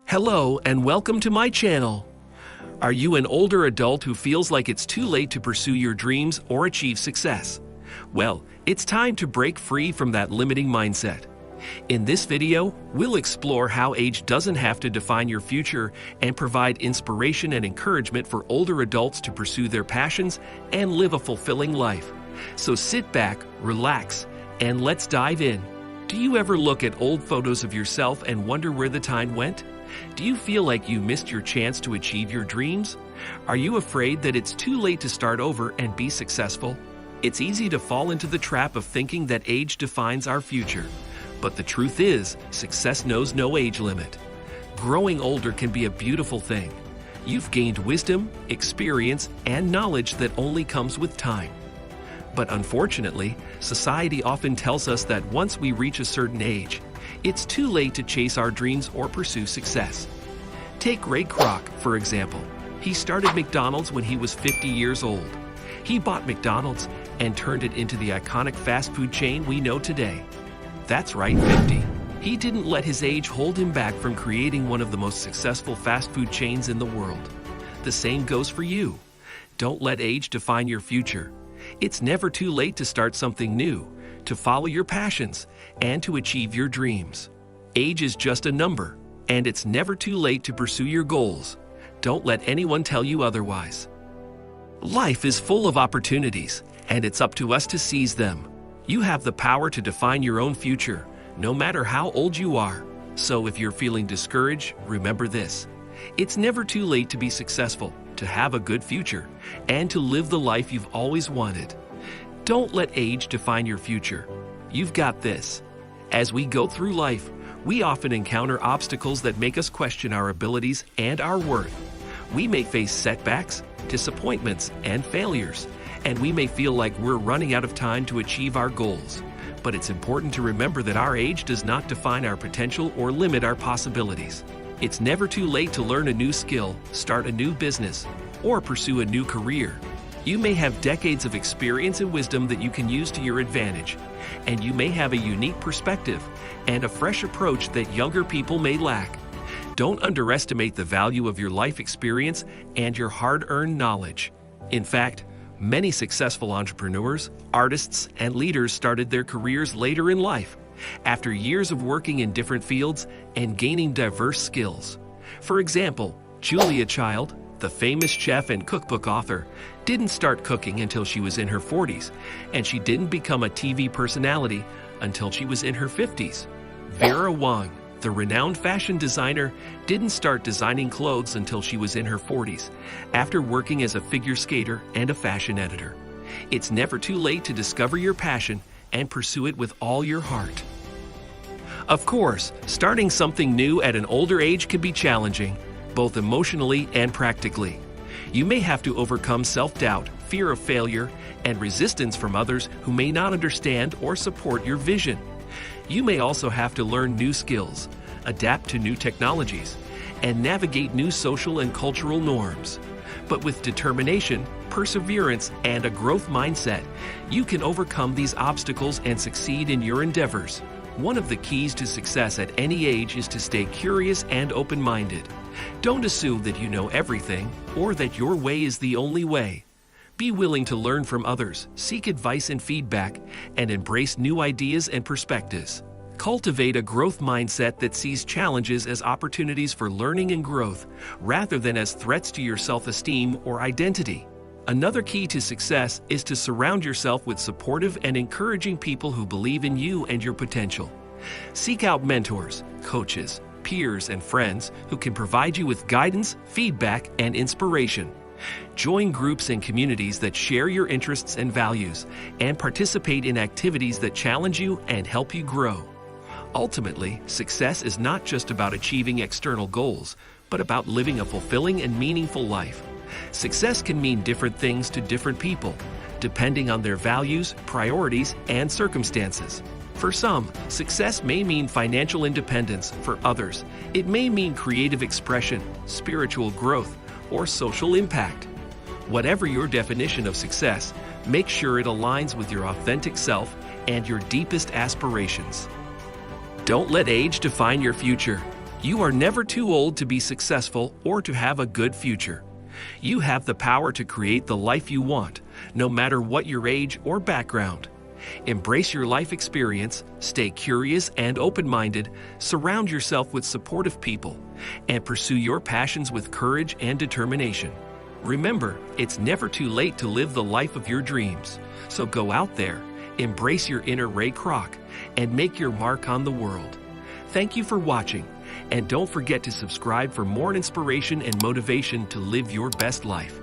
Hello and welcome to my channel. Are you an older adult who feels like it's too late to pursue your dreams or achieve success? Well, it's time to break free from that limiting mindset. In this video, we'll explore how age doesn't have to define your future and provide inspiration and encouragement for older adults to pursue their passions and live a fulfilling life. So sit back, relax, and let's dive in. Do you ever look at old photos of yourself and wonder where the time went? Do you feel like you missed your chance to achieve your dreams? Are you afraid that it's too late to start over and be successful? It's easy to fall into the trap of thinking that age defines our future. But the truth is, success knows no age limit. Growing older can be a beautiful thing. You've gained wisdom, experience, and knowledge that only comes with time. But unfortunately, society often tells us that once we reach a certain age, it's too late to chase our dreams or pursue success. Take Ray Kroc, for example. He started McDonald's when he was 50 years old. He bought McDonald's and turned it into the iconic fast food chain we know today. That's right, 50. He didn't let his age hold him back from creating one of the most successful fast food chains in the world. The same goes for you. Don't let age define your future. It's never too late to start something new, to follow your passions, and to achieve your dreams. Age is just a number, and it's never too late to pursue your goals. Don't let anyone tell you otherwise. Life is full of opportunities, and it's up to us to seize them. You have the power to define your own future, no matter how old you are. So if you're feeling discouraged, remember this. It's never too late to be successful, to have a good future, and to live the life you've always wanted. Don't let age define your future. You've got this. As we go through life, we often encounter obstacles that make us question our abilities and our worth. We may face setbacks, disappointments, and failures, and we may feel like we're running out of time to achieve our goals. But it's important to remember that our age does not define our potential or limit our possibilities. It's never too late to learn a new skill, start a new business, or pursue a new career. You may have decades of experience and wisdom that you can use to your advantage, and you may have a unique perspective and a fresh approach that younger people may lack. Don't underestimate the value of your life experience and your hard-earned knowledge. In fact, many successful entrepreneurs, artists, and leaders started their careers later in life, after years of working in different fields and gaining diverse skills. For example, Julia Child, the famous chef and cookbook author, didn't start cooking until she was in her 40s, and she didn't become a TV personality until she was in her 50s. Vera Wang, the renowned fashion designer, didn't start designing clothes until she was in her 40s, after working as a figure skater and a fashion editor. It's never too late to discover your passion and pursue it with all your heart. Of course, starting something new at an older age can be challenging, both emotionally and practically. You may have to overcome self-doubt, fear of failure, and resistance from others who may not understand or support your vision. You may also have to learn new skills, adapt to new technologies, and navigate new social and cultural norms. But with determination, perseverance, and a growth mindset, you can overcome these obstacles and succeed in your endeavors. One of the keys to success at any age is to stay curious and open-minded. Don't assume that you know everything or that your way is the only way. Be willing to learn from others, seek advice and feedback, and embrace new ideas and perspectives. Cultivate a growth mindset that sees challenges as opportunities for learning and growth, rather than as threats to your self-esteem or identity. Another key to success is to surround yourself with supportive and encouraging people who believe in you and your potential. Seek out mentors, coaches, peers, and friends who can provide you with guidance, feedback, and inspiration. Join groups and communities that share your interests and values, and participate in activities that challenge you and help you grow. Ultimately, success is not just about achieving external goals, but about living a fulfilling and meaningful life. Success can mean different things to different people, depending on their values, priorities, and circumstances. For some, success may mean financial independence. For others, it may mean creative expression, spiritual growth, or social impact. Whatever your definition of success, make sure it aligns with your authentic self and your deepest aspirations. Don't let age define your future. You are never too old to be successful or to have a good future. You have the power to create the life you want, no matter what your age or background. Embrace your life experience, stay curious and open-minded, surround yourself with supportive people, and pursue your passions with courage and determination. Remember, it's never too late to live the life of your dreams. So go out there, embrace your inner Ray Kroc, and make your mark on the world. Thank you for watching, and don't forget to subscribe for more inspiration and motivation to live your best life.